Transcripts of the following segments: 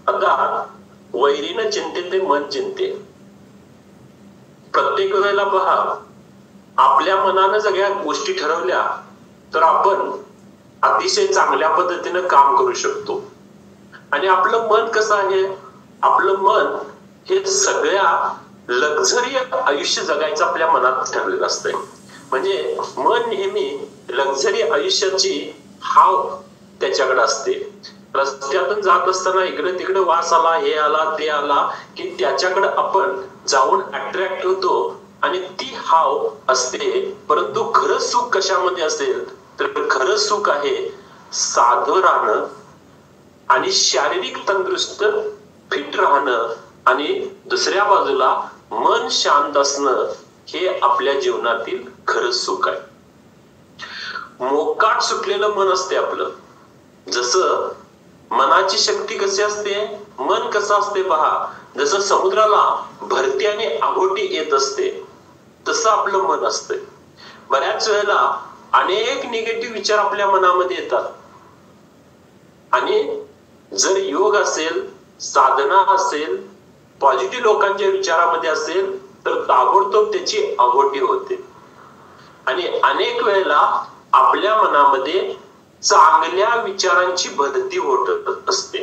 आता वैरीनं चिंते ते मन चिंते. प्रत्येक वेळेला पहा, आपल्या मनानं सगळ्या गोष्टी ठरवल्या तर आपण अतिशय चांगल्या पद्धतीनं काम करू शकतो. आणि आपलं मन कसं आहे, आपलं मन हे सगळ्या लक्झरी आयुष्य जगायचं आपल्या मनात ठरलेलं असतंय. म्हणजे मन नेहमी लक्झरी आयुष्याची हाव त्याच्याकडे असते. रस्त्यातून जात असताना इकडे तिकडे वास आला, हे आला ते आला की त्याच्याकडे आपण जाऊन अट्रॅक्ट होतो आणि ती हाव असते. परंतु खरं सुख कशामध्ये असेल तर खरं सुख आहे साधं राहणं आणि शारीरिक तंदुरुस्त फिट राहणं आणि दुसऱ्या बाजूला मन शांत असणं हे आपल्या जीवनातील खरं सुख आहे. मोकाट सुटलेलं मन असते आपलं. जसं मनाची शक्ती कशी असते, मन कसं असते पहा, जसं समुद्राला भरती आणि आहोटी येत असते तसं आपलं मन असतंय. बऱ्याच वेळेला अनेक निगेटिव्ह विचार आपल्या मनामध्ये येतात आणि जर योग असेल, साधना असेल, पॉझिटिव्ह लोकांच्या विचारामध्ये असेल तर ताबडतोब त्याची आहोटी होते. आणि अनेक वेळेला आपल्या मनामध्ये चांगल्या विचारांची भरती होत असते.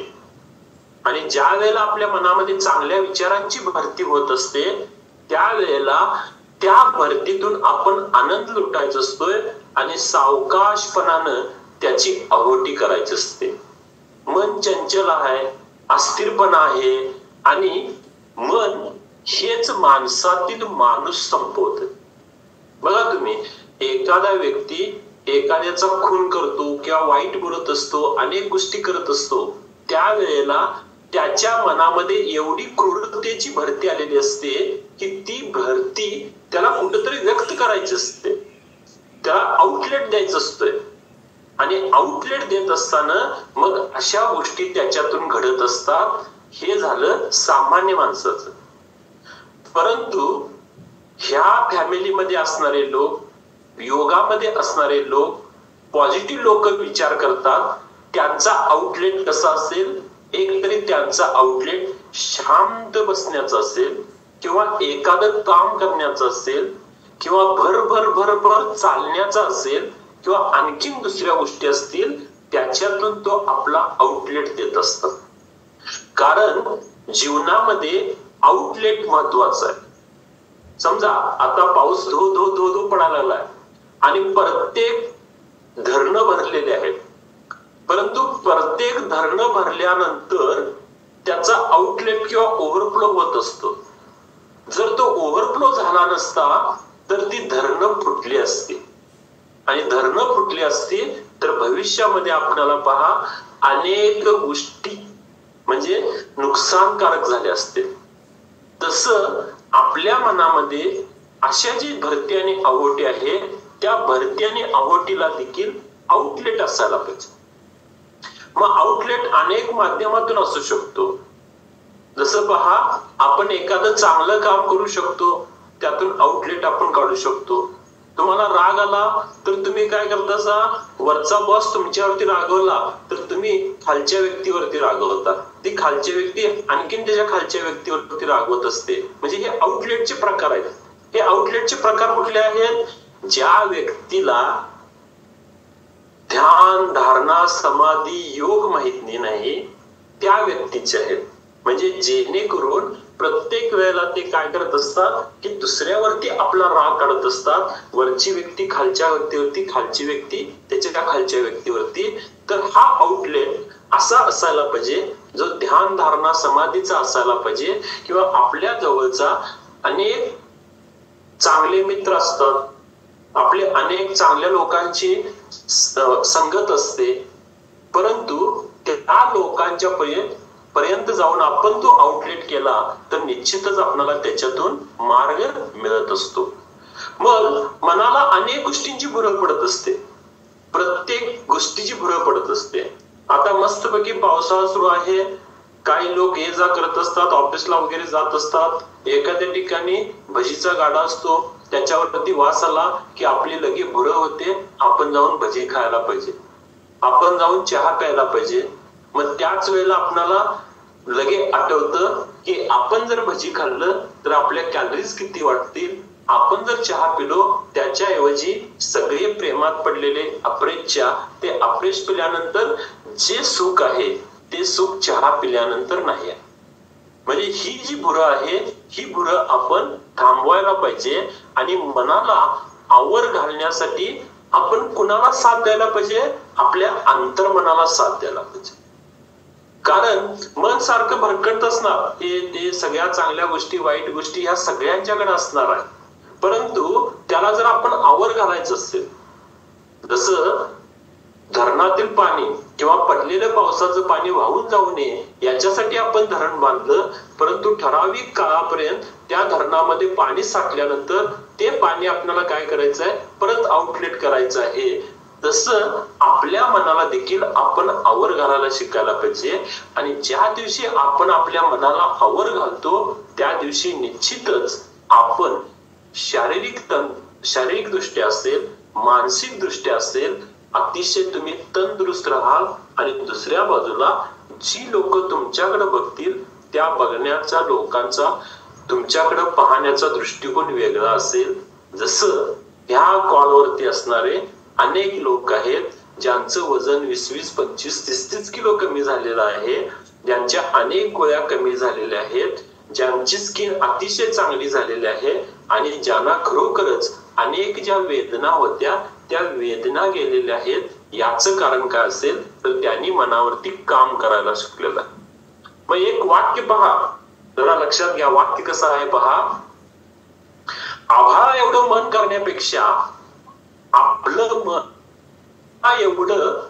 आणि ज्या वेळेला आपल्या मनामध्ये चांगल्या विचारांची भरती होत असते त्यावेळेला त्या भरतीतून आपण आनंद लुटायचा असतोय आणि सावकाशपणानं त्याची आहोटी करायची असते. मन चंचल आहे, अस्थिरपणा आहे आणि मन हेच माणसातील माणूस संपवत. बघा तुम्ही, एखादा व्यक्ती एखाद्याचा खून करतो किंवा वाईट बोलत असतो, अनेक गोष्टी करत असतो, त्यावेळेला त्याच्या मनामध्ये एवढी क्रूरतेची भरती आलेली असते की ती भरती त्याला कुठेतरी व्यक्त करायची असते, त्याला आउटलेट द्यायचं असतोय. आणि आउटलेट देत असताना मग अशा गोष्टी त्याच्यातून घडत असतात. हे झालं सामान्य माणसाचं. परंतु ह्या फॅमिलीमध्ये असणारे लोक, योगामध्ये असणारे लोक, पॉझिटिव्ह लोक विचार करतात त्यांचा आउटलेट कसा असेल, एकतरी त्यांचा आउटलेट शांत बसण्याचा असेल किंवा एखादं काम करण्याचं असेल किंवा भर चालण्याचा असेल किंवा आणखीन दुसऱ्या गोष्टी असतील, त्याच्यातून तो आपला आउटलेट देत असतो. कारण जीवनामध्ये आउटलेट महत्वाचं आहे. समजा आता पाऊस धो धो धो धो पडायला लागलाय आणि प्रत्येक धरणं भरलेले आहेत, परंतु प्रत्येक धरणं भरल्यानंतर त्याचा आउटलेट किंवा ओव्हरफ्लो होत असतो. जर तो ओव्हरफ्लो झाला नसता तर ती धरणं फुटली असती आणि धरणं फुटली असती तर भविष्यामध्ये आपल्याला पहा अनेक गोष्टी म्हणजे नुकसानकारक झाले असते. तसं आपल्या मनामध्ये अशा जी भरती आणि आहोटी आहे त्या भरती आणि आहोटीला देखील आउटलेट असायला पाहिजे. मग आउटलेट अनेक माध्यमातून असू शकतो. जसं पहा, आपण एखादं चांगलं काम करू शकतो, त्यातून आउटलेट आपण काढू शकतो. तुम्हाला राग आला तर तुम्ही काय करता, वरचा बॉस तुमच्यावरती रागवला तर तुम्ही खालच्या व्यक्तीवरती रागवता, ती खालच्या व्यक्ती आणखीन त्याच्या खालच्या व्यक्तीवरती रागवत असते. म्हणजे हे आउटलेटचे प्रकार आहेत. हे आउटलेटचे प्रकार कुठले आहेत? ज्या व्यक्तीला ध्यान, धारणा, समाधी, योग माहित नाही त्या व्यक्तीचे आहेत. म्हणजे जेणेकरून प्रत्येक वेळेला ते काय करत असतात की दुसऱ्यावरती आपला राग काढत असतात. वरची व्यक्ती खालच्या व्यक्तीवरती, खालची व्यक्ती त्याच्या खालच्या व्यक्तीवरती. तर हा आउटलेट असा असायला पाहिजे जो ध्यान, धारणा, समाधीचा असायला पाहिजे. किंवा आपल्या जवळचा अनेक चांगले मित्र असतात, आपले अनेक चांगल्या लोकांची संगत असते, परंतु त्या लोकांच्या पर्यंत जाऊन आपण तो आउटलेट केला तर निश्चितच आपल्याला त्याच्यातून मार्ग मिळत असतो. मग मनाला अनेक गोष्टींची भुरळ पडत असते, प्रत्येक गोष्टीची भुरळ पडत असते. आता मस्तपैकी पावसाळा सुरू आहे, काही लोक ये जा करत असतात, ऑफिसला वगैरे जात असतात. एखाद्या ठिकाणी भजीचा गाडा असतो, त्याच्यावरती वास आला की आपली लगी भुरळ होते, आपण जाऊन भजी खायला पाहिजे, आपण जाऊन चहा प्यायला पाहिजे. मग त्याच वेळेला आपल्याला लगे आठवतं की आपण जर भजी खाल्लं तर आपल्या कॅलरीज किती वाढतील, आपण जर चहा पिलो त्याच्याऐवजी सगळे प्रेमात पडलेले अफ्रेश चहा, ते अफ्रेश पिल्यानंतर जे सुख आहे ते सुख चहा पिल्यानंतर नाही आहे. म्हणजे ही जी भुरं आहे ही भुरं आपण थांबवायला पाहिजे आणि मनाला आवर घालण्यासाठी आपण कुणाला साथ द्यायला पाहिजे, आपल्या अंतर्मनाला साथ द्यायला पाहिजे. कारण मन सारखं भरकटत असणार, ते सगळ्या चांगल्या गोष्टी वाईट गोष्टी ह्या सगळ्यांच्याकडे असणार आहे, परंतु त्याला जर आपण आवर घालायचं असेल, जसं धरणातील पाणी किंवा पडलेलं पावसाचं पाणी वाहून जाऊ नये याच्यासाठी आपण धरण बांधलं, परंतु ठराविक काळापर्यंत त्या धरणामध्ये पाणी साठल्यानंतर ते पाणी आपल्याला काय करायचं आहे, परत आउटलेट करायचं आहे. तसं आपल्या मनाला देखील आपण आवर घालायला शिकायला पाहिजे. आणि ज्या दिवशी आपण आपल्या मनाला आवर घालतो त्या दिवशी निश्चितच आपण शारीरिक दृष्ट्या असेल, मानसिक दृष्ट्या असेल, अतिशय तुम्ही तंदुरुस्त राहाल. आणि दुसऱ्या बाजूला जी लोक तुमच्याकडे बघतील त्या बघण्याचा, लोकांचा तुमच्याकडे पाहण्याचा दृष्टिकोन वेगळा असेल. जसं ह्या कॉलवरती असणारे अनेक लोक आहेत ज्यांचं वजन 20-20, 25, 30 किलो कमी झालेलं आहे, ज्यांच्या अनेक गोळ्या कमी झालेल्या आहेत, ज्यांची स्किन अतिशय चांगली झालेली आहे आणि ज्यांना खरोखरच अनेक ज्या वेदना होत्या त्या वेदना गेलेल्या आहेत. याचं कारण काय असेल तर त्यांनी मनावरती काम करायला शिकलेलं. मग एक वाक्य पहा, जरा लक्षात घ्या, वाक्य कसं आहे पहा. आभाळ एवढं मन करण्यापेक्षा आपलं मन एवढं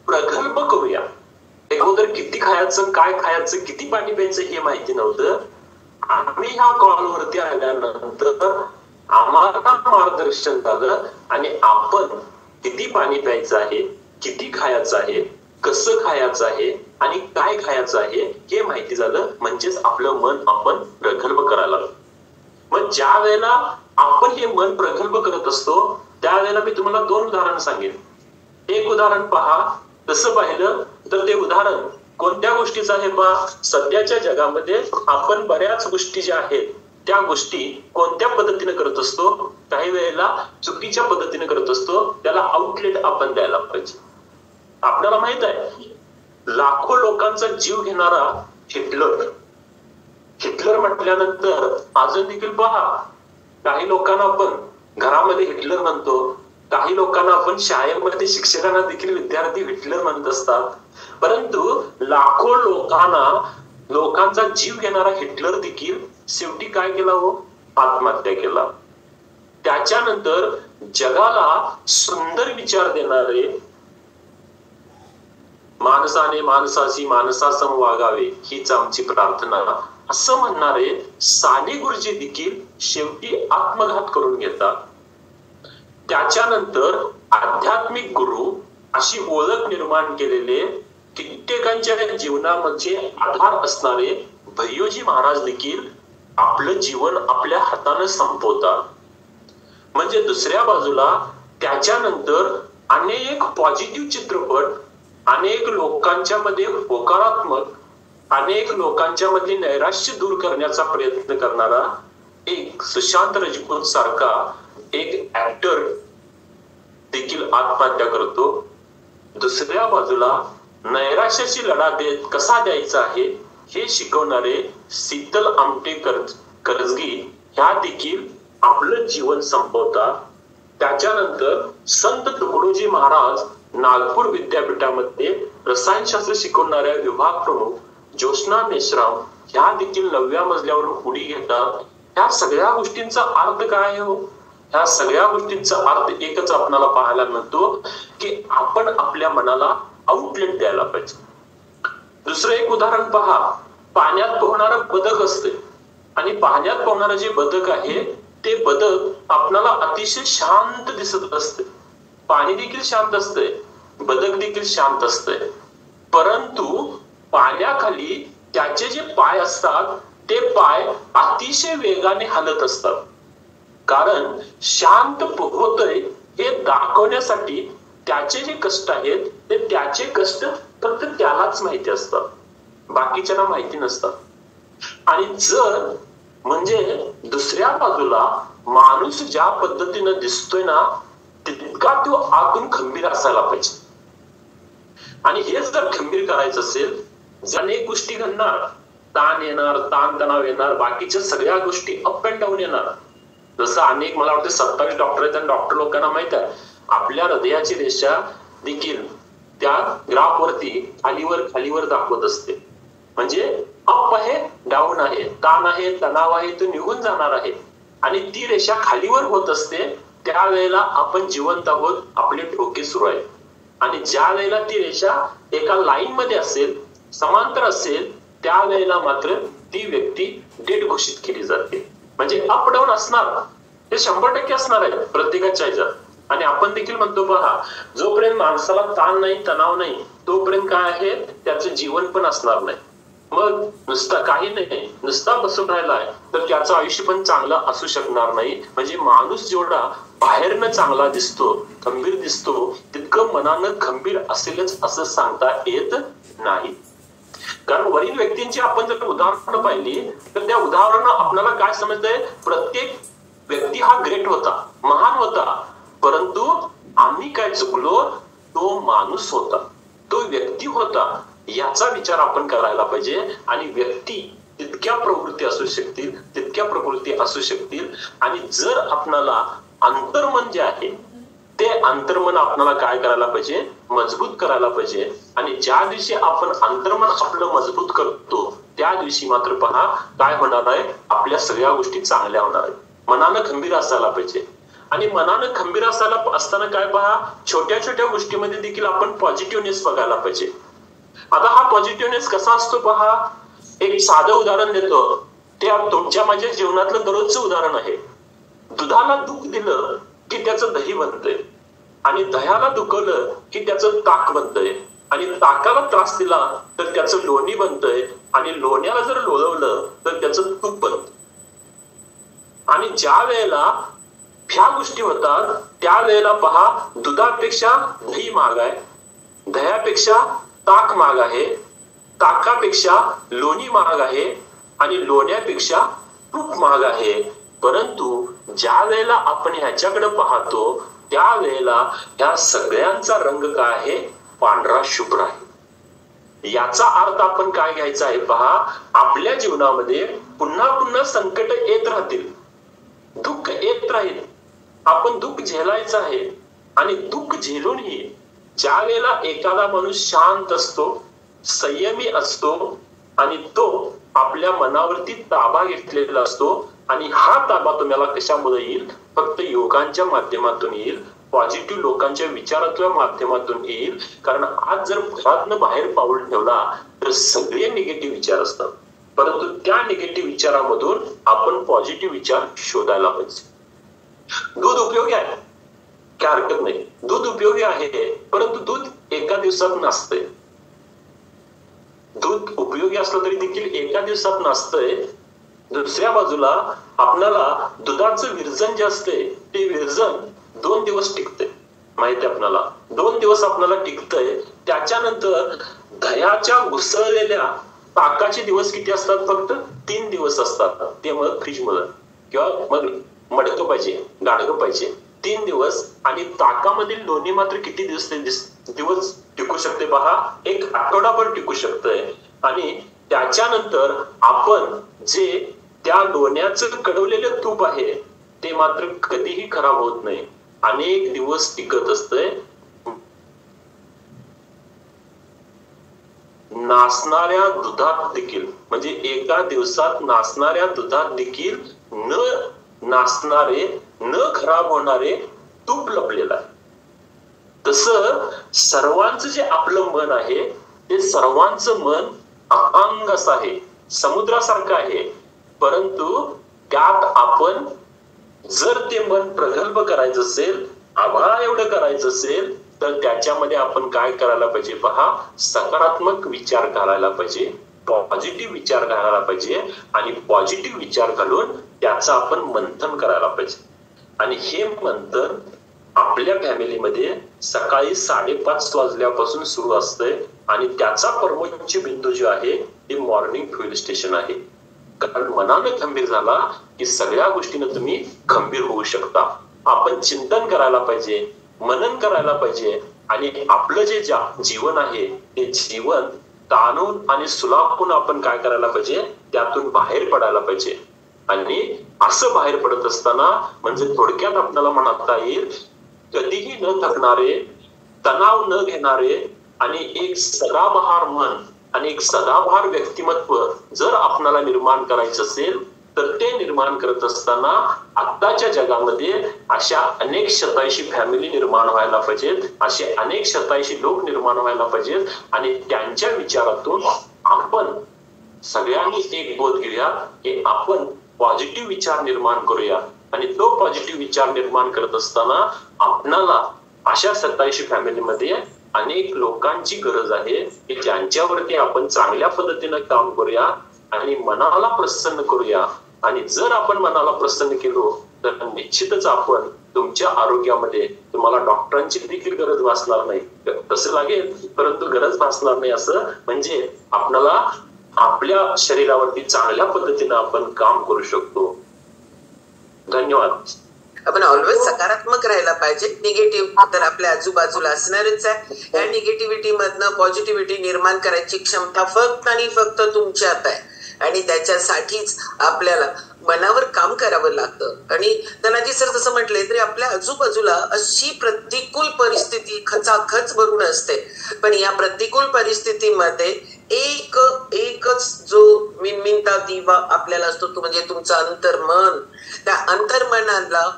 प्रगल्भ करूया. अगोदर किती खायचं, काय खायचं, किती पाणी प्यायचं हे माहिती नव्हतं. आम्ही ह्या कॉलवरती आल्यानंतर आम्हाला मार्गदर्शन झालं आणि आपण किती पाणी प्यायचं आहे, किती खायचं आहे, कसं खायचं आहे आणि काय खायचं आहे हे माहिती झालं. म्हणजेच आपलं मन आपण प्रगल्भ करायला. मग ज्या वेळेला आपण हे मन प्रगल्भ करत असतो त्यावेळेला मी तुम्हाला 2 उदाहरण सांगेन. एक उदाहरण पहा, तसं पाहिलं तर ते उदाहरण कोणत्या गोष्टीचं आहे पहा. सध्याच्या जगामध्ये आपण बऱ्याच गोष्टी ज्या आहेत त्या गोष्टी कोणत्या पद्धतीने करत असतो, काही वेळेला चुकीच्या पद्धतीने करत असतो. त्याला आउटलेट आपण द्यायला पाहिजे. आपल्याला माहित आहे लाखो लोकांचा जीव घेणारा हिटलर म्हटल्यानंतर अजून देखील पहा, काही लोकांना आपण घरामध्ये हिटलर म्हणतो, काही लोकांना आपण शाळेमध्ये शिक्षकांना देखील विद्यार्थी हिटलर म्हणत असतात. परंतु लाखो लोकांचा जीव घेणारा हिटलर देखील शेवटी काय केला हो, आत्महत्या केला. त्याच्यानंतर जगाला सुंदर विचार देणारे, माणसाने माणसाशी माणसासम वागावे हीच आमची प्रार्थना असं म्हणणारे साने गुरुजी देखील शेवटी आत्मघात करून घेतात. त्याच्यानंतर आध्यात्मिक गुरु अशी ओळख निर्माण केलेले कित्येकांच्या जीवनामध्ये आधार असणारे भैयोजी महाराज देखील आपलं जीवन आपल्या हाताने संपवतात. म्हणजे दुसऱ्या बाजूला त्याच्यानंतर अनेक पॉझिटिव्ह चित्रपट, अनेक लोकांच्या मध्ये होकारात्मक, अनेक लोकांच्या मधली नैराश्य दूर करण्याचा प्रयत्न करणारा एक सुशांत राजपूत सारखा एक ऍक्टर देखील आत्महत्या करतो. दुसऱ्या बाजूला नैराश्याची लढा कसा द्यायचा आहे हे शिकवणारे शीतल आमटे करजगी ह्या देखील आपलं जीवन संपवतात. त्याच्यानंतर संत तुकडोजी महाराज नागपूर विद्यापीठामध्ये रसायनशास्त्र शिकवणाऱ्या विभाग प्रमुख ज्योत्स्ना मेश्राम ह्या देखील 9व्या मजल्यावरून उडी घेतात. ह्या सगळ्या गोष्टींचा अर्थ काय आहे हो? ह्या सगळ्या गोष्टींचा अर्थ एकच आपल्याला पाहायला मिळतो की आपण आपल्या मनाला आउटलेट द्यायला पाहिजे. दुसरं एक उदाहरण पहा, पाण्यात पोहणारं बदक असते आणि पाण्यात पोहणारं जे बदक आहे ते बदक आपल्याला अतिशय शांत दिसत असते. पाणी देखील शांत असते, बदक देखील शांत असते, परंतु पाण्याखाली त्याचे जे पाय असतात ते पाय अतिशय वेगाने हलत असतात. कारण शांत पोहतोय हे दाखवण्यासाठी त्याचे जे कष्ट आहेत ते त्याचे कष्ट फक्त त्यालाच माहिती असतात. बाकीच्यांना माहिती नसतं. आणि जर म्हणजे दुसऱ्या बाजूला माणूस ज्या पद्धतीनं दिसतोय ना तितका तो आतून खंबीर असायला पाहिजे. आणि हे जर खंबीर करायचं असेल, अनेक गोष्टी घडणार, ताण येणार, ताणतणाव येणार, बाकीच्या सगळ्या गोष्टी अप अँड डाऊन येणार. जसं अनेक मला वाटतं 27 डॉक्टर आहेत आणि डॉक्टर लोकांना माहित आहे आपल्या हृदयाची रेषा देखील त्या ग्राफवरती खालीवर दाखवत असते. म्हणजे अप आहे, डाऊन आहे, ताण आहे, तणाव आहे, तो निघून जाणार आहे. आणि ती रेषा खालीवर होत असते त्यावेळेला आपण जिवंत आहोत, आपले ठोके सुरू आहेत. आणि ज्या वेळेला ती रेषा एका लाईन मध्ये असेल, समांतर असेल, त्यावेळेला मात्र ती व्यक्ती डेड घोषित केली जाते. म्हणजे अप डाऊन असणार, हे 100% असणार आहे प्रत्येकाच्या ह्याच्यात. आणि आपण देखील म्हणतो पहा, जोपर्यंत माणसाला ताण नाही, तणाव नाही, तोपर्यंत काय आहे त्याचं जीवन पण असणार नाही. मग नुसता काही नाही, नुसता बसून राहिलाय तर त्याचं आयुष्य पण चांगलं असू शकणार नाही. म्हणजे माणूस जेवढा बाहेरनं चांगला दिसतो, खंबीर दिसतो, तितकं मनानं खंबीर असेलच असं सांगता येत नाही. कारण वरील व्यक्तींची आपण जर उदाहरणं पाहिली तर त्या उदाहरणानं आपल्याला काय समजतंय, प्रत्येक व्यक्ती हा ग्रेट होता, महान होता, परंतु आम्ही काय चुकलो, तो माणूस होता, तो व्यक्ती होता, याचा विचार आपण करायला पाहिजे. आणि व्यक्ती तितक्या प्रवृत्ती असू शकतील, तितक्या प्रकृती असू शकतील. आणि जर आपणाला अंतर्मन जे आहे ते अंतर्मन आपल्याला काय करायला पाहिजे, मजबूत करायला पाहिजे. आणि ज्या दिवशी आपण अंतर्मन आपलं मजबूत करतो त्या दिवशी मात्र पहा काय होणार आहे, आपल्या सगळ्या गोष्टी चांगल्या होणार आहेत. मनानं खंबीर असायला पाहिजे. आणि मनानं खंबीर असताना काय पहा, छोट्या छोट्या गोष्टीमध्ये देखील आपण पॉझिटिव्हनेस बघायला पाहिजे. आता हा पॉझिटिव्हनेस कसा असतो पहा, एक साधं उदाहरण देतो, ते तुमच्या माझ्या जीवनातलं दररोजचं उदाहरण आहे. दुधाला दूध दिलं की त्याचं दही बनतंय, आणि दह्याला दुखवलं की त्याचं ताक बनतंय, आणि ताकाला त्रास दिला तर त्याचं लोणी बनतंय, आणि लोण्याला जर लोळवलं तर त्याचं तूप बनतं. आणि ज्या वेळेला ह्या गोष्टी होतात त्यावेळेला पहा, दुधापेक्षा दही महाग आहे, दह्यापेक्षा ताक महाग आहे, ताकापेक्षा लोणी महाग आहे, आणि लोण्यापेक्षा तूप महाग आहे. परंतु ज्या वेळेला आपण ह्याच्याकडे पाहतो त्यावेळेला ह्या सगळ्यांचा रंग काय आहे, पांढरा शुभ्र आहे. याचा अर्थ आपण काय घ्यायचा आहे पहा, आपल्या जीवनामध्ये पुन्हा पुन्हा संकट येत राहतील, दुःख येत राहील, आपण दुःख झेलायचं आहे. आणि दुःख झेलूनही ज्या वेळेला एखादा माणूस शांत असतो, संयमी असतो, आणि तो आपल्या मनावरती ताबा घेतलेला असतो, आणि हा ताबा तुम्हाला कशामुळे येईल, फक्त योगांच्या माध्यमातून येईल, पॉझिटिव्ह लोकांच्या विचाराच्या माध्यमातून येईल. कारण आज जर घरातनं बाहेर पाऊल ठेवला तर सगळे निगेटिव्ह विचार असतात, परंतु त्या निगेटिव्ह विचारामधून आपण पॉझिटिव्ह विचार शोधायला पाहिजे. दूध उपयोगी आहे, काय हरकत नाही, दूध उपयोगी आहे, परंतु दूध एका दिवसात नसतंय. दूध उपयोगी असलं तरी देखील एका दिवसात नसतंय. दुसऱ्या बाजूला आपल्याला दुधाचं विरजन जे असते ते विरजन 2 दिवस टिकते, माहिती आहे आपल्याला, 2 दिवस आपल्याला टिकतंय. त्याच्यानंतर दह्याच्या घुसळलेल्या ताकाचे दिवस किती असतात, फक्त 3 दिवस असतात. ते मग फ्रीज मध्ये किंवा मग मडकं पाहिजे, गाडगं पाहिजे, 3 दिवस. आणि ताकामधील लोणी मात्र किती दिवस टिकू शकते पहा, 1 आठवडाभर टिकू शकतंय. आणि त्याच्यानंतर आपण जे त्या लोण्याचं कडवलेलं तूप आहे ते मात्र कधीही खराब होत नाही, अनेक दिवस टिकत असतंय. नासणाऱ्या दुधात देखील, म्हणजे एका दिवसात नासणाऱ्या दुधात देखील न नासणारे, न खराब होणारे तूप लपलेलं आहे. तसं सर्वांचं जे आपलं मन आहे ते सर्वांचं मन अपांग असं आहे, समुद्रासारखं आहे. परंतु त्यात आपण जर ते मन प्रगल्भ करायचं असेल, आभाळ एवढं करायचं असेल, तर त्याच्यामध्ये आपण काय करायला पाहिजे पहा, सकारात्मक विचार घालायला पाहिजे, पॉझिटिव्ह विचार घालायला पाहिजे. आणि पॉझिटिव्ह विचार घालून त्याचं आपण मंथन करायला पाहिजे. आणि हे मंथन आपल्या फॅमिलीमध्ये सकाळी 5:30 वाजल्यापासून सुरू असतंय आणि त्याचा परमोच्च बिंदू जो आहे ते मॉर्निंग फ्युएल स्टेशन आहे. कारण मनानं खंबीर झाला की सगळ्या गोष्टीनं तुम्ही खंबीर होऊ शकता. आपण चिंतन करायला पाहिजे, मनन करायला पाहिजे आणि आपलं जे जीवन आहे ते जीवन ताणून आणि सुलाखून आपण काय करायला पाहिजे, त्यातून बाहेर पडायला पाहिजे. आणि असं बाहेर पडत असताना म्हणजे थोडक्यात आपल्याला म्हणता येईल, कधीही न थकणारे, तणाव न घेणारे आणि एक सदाबहार मन आणि एक सदाबहार व्यक्तिमत्व जर आपल्याला निर्माण करायचं असेल तर ते निर्माण करत असताना आत्ताच्या जगामध्ये अशा अनेक 87 फॅमिली निर्माण व्हायला पाहिजेत, असे अनेक 87 लोक निर्माण व्हायला पाहिजेत आणि त्यांच्या विचारातून आपण सगळ्यांनी एक बोध घेऊया की आपण पॉझिटिव्ह विचार निर्माण करूया. आणि तो पॉझिटिव्ह विचार निर्माण करत असताना आपणाला अशा 87 फॅमिलीमध्ये अनेक लोकांची गरज आहे की ज्यांच्यावरती आपण चांगल्या पद्धतीनं काम करूया आणि मनाला प्रसन्न करूया. आणि जर आपण मनाला प्रसन्न केलो तर निश्चितच आपण तुमच्या आरोग्यामध्ये तुम्हाला डॉक्टरांची देखील गरज भासणार नाही. तसं लागेल परंतु गरज भासणार नाही. असं म्हणजे आपल्याला आपल्या शरीरावरती चांगल्या पद्धतीनं आपण काम करू शकतो. धन्यवाद. आपण ऑलवेज सकारात्मक राहायला पाहिजे. निगेटिव्ह तर आपल्या आजूबाजूला असणारच आहे. या निगेटिव्हिटी मधनं पॉझिटिव्हिटी निर्माण करायची क्षमता फक्त आणि फक्त तुमच्यात आहे आणि त्याच्यासाठीच आपल्याला मनावर काम करावं लागतं. आणि धनाजी सर जसं म्हटले तरी आपल्या आजूबाजूला अशी प्रतिकूल परिस्थिती खचाखच भरून असते, पण या प्रतिकूल परिस्थितीमध्ये एकच जो मिनमिनता दिवा आपल्याला असतो तो म्हणजे तुमचं अंतर्मन. त्या अंतर्मनाला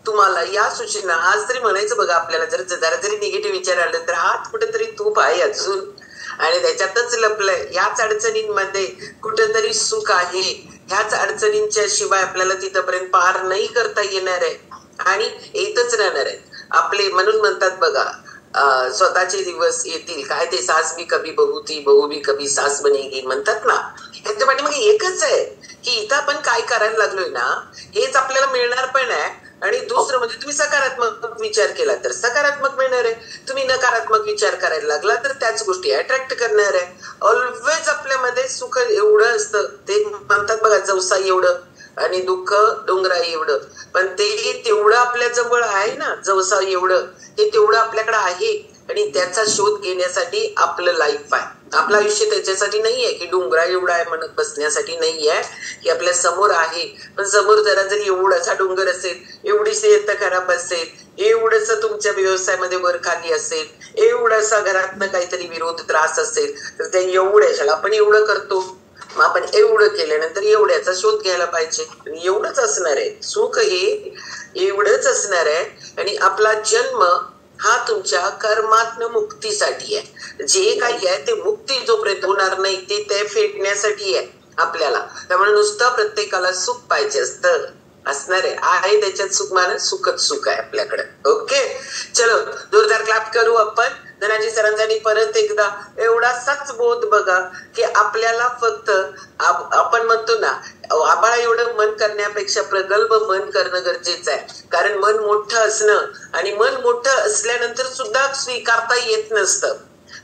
तुम्हाला या सूचना आज तरी म्हणायचं बघा, आपल्याला जरा जरी निगेटिव्ह विचार आले तर हात कुठेतरी तूप आहे अजून आणि त्याच्यातच लपलंय. याच अडचणींमध्ये कुठेतरी सुख आहे. ह्याच अडचणींच्या शिवाय आपल्याला तिथपर्यंत पार नाही करता येणार आहे आणि येतच राहणार आहे आपले. म्हणून म्हणतात बघा, स्वतःचे दिवस येतील काय ते सास भी कभी बहू थी, बहू भी कभी सास बनेगी म्हणतात ना. ह्याच्या पाठीमागे एकच आहे की इथं आपण काय करायला लागलोय ना हेच आपल्याला मिळणार पण आहे. आणि दुसरं म्हणजे तुम्ही सकारात्मक विचार केला तर सकारात्मक मिळणार आहे. तुम्ही नकारात्मक विचार करायला लागला तर त्याच गोष्टी अट्रॅक्ट करणार आहे. ऑलवेज आपल्यामध्ये सुख एवढं असतं, ते म्हणतात बघा जवसा एवढं आणि दुःख डोंगरा एवढं, पण ते तेवढं आपल्या जवळ आहे ना. जवसा एवढं हे तेवढं आपल्याकडे आहे आणि त्याचा शोध घेण्यासाठी आपलं लाईफ आहे. आपलं आयुष्य त्याच्यासाठी नाही आहे की डोंगरा एवढा आहे म्हणत बसण्यासाठी नाही आहे की आपल्या समोर आहे. पण समोर जरा जरी एवढासा डोंगर असेल, एवढीच येतं खराब असेल, एवढंच तुमच्या व्यवसायामध्ये वर खाली असेल, एवढासा घरातनं काहीतरी विरोध त्रास असेल तर त्या एवढ्याशाला आपण एवढं करतो. मग आपण एवढं केल्यानंतर एवढ्याचा शोध घ्यायला पाहिजे. एवढंच असणार आहे सुख, हे एवढंच असणार आहे. आणि आपला जन्म हा तुमच्या कर्मातनं मुक्तीसाठी आहे. जे काही आहे ते मुक्ती जोपर्यंत होणार नाही ते फेडण्यासाठी आहे आपल्याला. त्यामुळे नुसतं प्रत्येकाला सुख पाहिजे असतं असणार आहे त्याच्यात सुख मानस सुखच सुख आहे आपल्याकडे. ओके चलो जोरदार क्लॅप करू आपण धनाजी सरांसाठी परत एकदा. एवढासाच बोध बघा की आपल्याला फक्त आपण म्हणतो ना आबाळा एवढं मन करण्यापेक्षा प्रगल्भ मन करणं गरजेचं आहे. कारण मन मोठं असणं आणि मन मोठं असल्यानंतर सुद्धा स्वीकारता येत नसतं.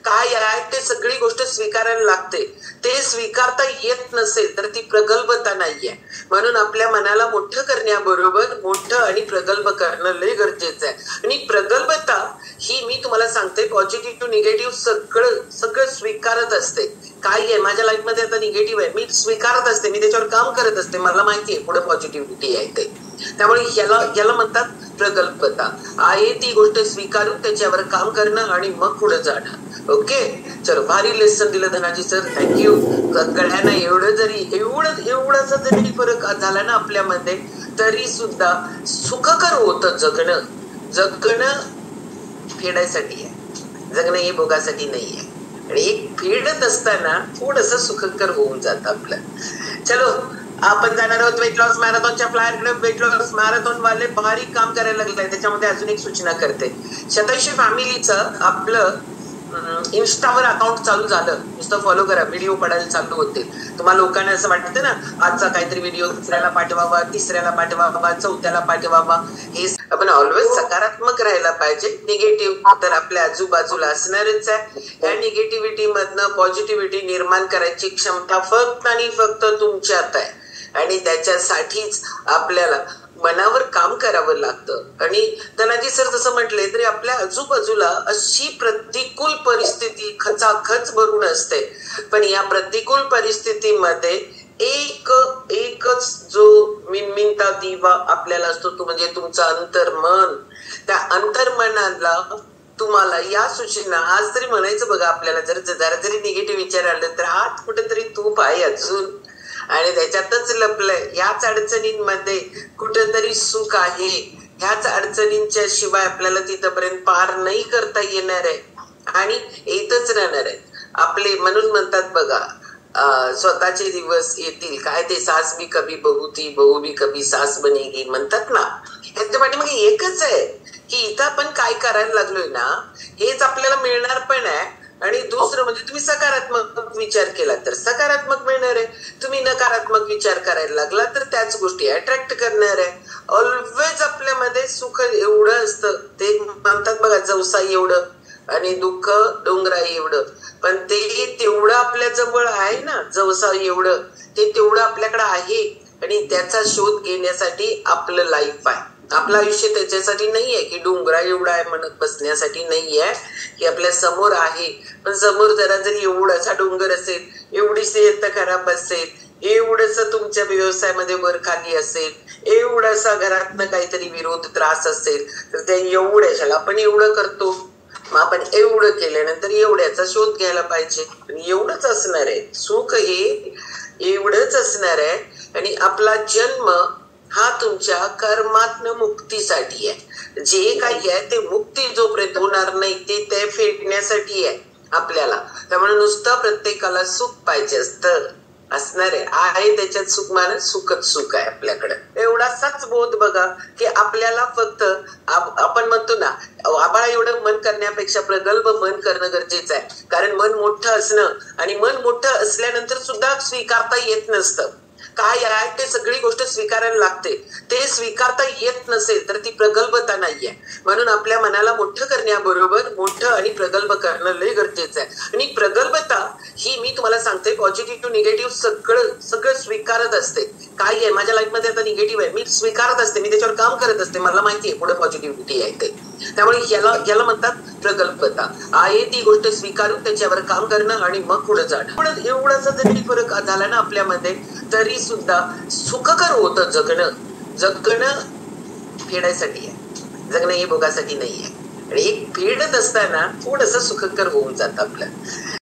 काय आहे ते सगळी गोष्ट स्वीकारायला लागते. ते स्वीकारता येत नसेल तर ती प्रगल्भता नाहीये. म्हणून आपल्या मनाला मोठं करण्याबरोबर मोठं आणि प्रगल्भ करणं लय गरजेचं आहे. आणि प्रगल्भता ही मी तुम्हाला सांगते पॉझिटिव्ह टू निगेटिव्ह सगळं स्वीकारत असते. काय आहे माझ्या लाईफमध्ये आता निगेटिव्ह आहे मी स्वीकारत असते, मी त्याच्यावर काम करत असते. मला माहिती आहे पुढे पॉझिटिव्हिटी आहे ते. त्यामुळे याला म्हणतात प्रगल्भता. आहे ती गोष्ट स्वीकारून त्याच्यावर काम करणं आणि मग पुढे जाणं. ओके चलो भारी लेसन दिलं धनाजी सर, थँक्यू. कळ्यांना एवढासा जरी फरक झाला ना आपल्यामध्ये तरी सुद्धा सुखकर होतं जगणं. जगणं फेडायसाठी आहे, जगणं हे भोगासाठी नाही आहे. आणि एक फेडत असताना थोडस सुखकर होऊन जात आपलं. चलो आपण जाणार आहोत वेट लॉस मॅरेथॉनच्या फ्लायरकडे. वेट लॉस मॅरेथॉन वाले भारी काम करायला लागले. त्याच्यामध्ये अजून एक सूचना करते. 87 फॅमिलीचं आपलं इन्स्टावर अकाउंट चालू झालं. नुसतं फॉलो करा, व्हिडिओ पडायला चालू होते. तुम्हाला लोकांना असं वाटतं ना आजचा काहीतरी व्हिडिओ दुसऱ्याला पाठवावा, तिसऱ्याला पाठवावा, चौथ्याला पाठवावा. हे आपण ऑलवेज सकारात्मक राहायला पाहिजे. निगेटिव्ह तर आपल्या आजूबाजूला असणारच आहे. ह्या निगेटिव्हिटी मधनं पॉझिटिव्हिटी निर्माण करायची क्षमता फक्त आणि फक्त तुमच्यात आहे. आणि त्याच्यासाठीच आपल्याला मनावर काम करावं लागतं. आणि धनाजी सर जसं म्हटले तरी आपल्या आजूबाजूला अशी प्रतिकूल परिस्थिती खचाखच भरून असते. पण या प्रतिकूल परिस्थितीमध्ये एकच जो मिनमिनता दिवा आपल्याला असतो तो म्हणजे तुमचं अंतर्मन. त्या अंतर्मनाला तुम्हाला या सूचना आज तरी म्हणायचं बघा, आपल्याला जरा जरी निगेटिव्ह विचार आले तर हात कुठेतरी तूप आहे अजून आणि त्याच्यातच लपलंय. याच अडचणींमध्ये कुठेतरी सुख आहे. ह्याच अडचणींच्या शिवाय आपल्याला तिथपर्यंत पार नाही करता येणार आहे आणि येतच राहणार आहे आपले. म्हणून म्हणतात बघा, स्वतःचे दिवस येतील काय ते सास भी कभी बहू थी, बहू भी कभी सास बनेगी म्हणतात ना. ह्याच्या पाठीमागे एकच आहे की इथं आपण काय करायला लागलोय ना हेच आपल्याला मिळणार पण आहे. आणि दुसरं म्हणजे तुम्ही सकारात्मक विचार केला तर सकारात्मक मिळणार आहे. तुम्ही नकारात्मक विचार करायला लागला तर त्याच गोष्टी अट्रॅक्ट करणार आहे. ऑलवेज आपल्यामध्ये सुख एवढं असतं, ते म्हणतात बघा जवसा एवढं आणि दुःख डोंगरा एवढं. पण ते तेवढं आपल्या जवळ आहे ना, जवसा एवढं ते तेवढं आपल्याकडे आहे. आणि त्याचा शोध घेण्यासाठी आपलं लाईफ आहे. आपलं आयुष्य त्याच्यासाठी नाहीये की डोंगरा एवढा आहे म्हणत बसण्यासाठी नाहीये की आपल्या समोर आहे. पण समोर जरा जरी एवढासा डोंगर असेल, एवढीशी येतं खराब असेल, एवढस तुमच्या व्यवसायामध्ये वर खाली असेल, एवढासा घरातनं काहीतरी विरोध त्रास असेल तर त्या एवढ्याशाला आपण एवढं करतो. मग आपण एवढं केल्यानंतर एवढ्याचा शोध घ्यायला पाहिजे. एवढंच असणार आहे सुख, हे एवढंच असणार आहे. आणि आपला जन्म हा तुमच्या कर्मातनं मुक्तीसाठी आहे. जे काही आहे ते मुक्ती जोपर्यंत होणार नाही ते फेडण्यासाठी आहे आपल्याला. त्यामुळे नुसतं प्रत्येकाला सुख पाहिजे असणार आहे त्याच्यात सुख मानत सुखच सुख आहे आपल्याकडे. एवढासाच बोध बघा की आपल्याला फक्त आपण म्हणतो ना आभाळा एवढं मन करण्यापेक्षा प्रगल्भ मन करणं गरजेचं आहे. कारण मन मोठं असणं आणि मन मोठं असल्यानंतर सुद्धा स्वीकारता येत नसतं. काय आहे ते सगळी गोष्ट स्वीकारायला लागते. ते स्वीकारता येत नसेल तर ती प्रगल्भता नाहीये. म्हणून आपल्या मनाला मोठं करण्याबरोबर मोठं आणि प्रगल्भ करणं लय गरजेचं आहे. आणि प्रगल्भता ही मी तुम्हाला सांगते पॉझिटिव्ह निगेटिव्ह सगळं स्वीकारत असते. काय आहे माझ्या लाईफमध्ये आता निगेटिव्ह आहे मी स्वीकारत असते, मी त्याच्यावर काम करत असते. मला माहिती आहे पुढे पॉझिटिव्हिटी आहे ते. त्यामुळे याला म्हणतात प्रगल्भता. आहे ती गोष्ट स्वीकारून त्याच्यावर काम करणं आणि मग पुढे जाणं. एवढासा जरी फरक झाला ना आपल्यामध्ये तरी सुद्धा सुखकर होतं जगणं फेडायसाठी आहे. जगणं हे भोगासाठी नाहीये. आणि एक फेडत असताना थोडस सुखकर होऊन जातं आपलं.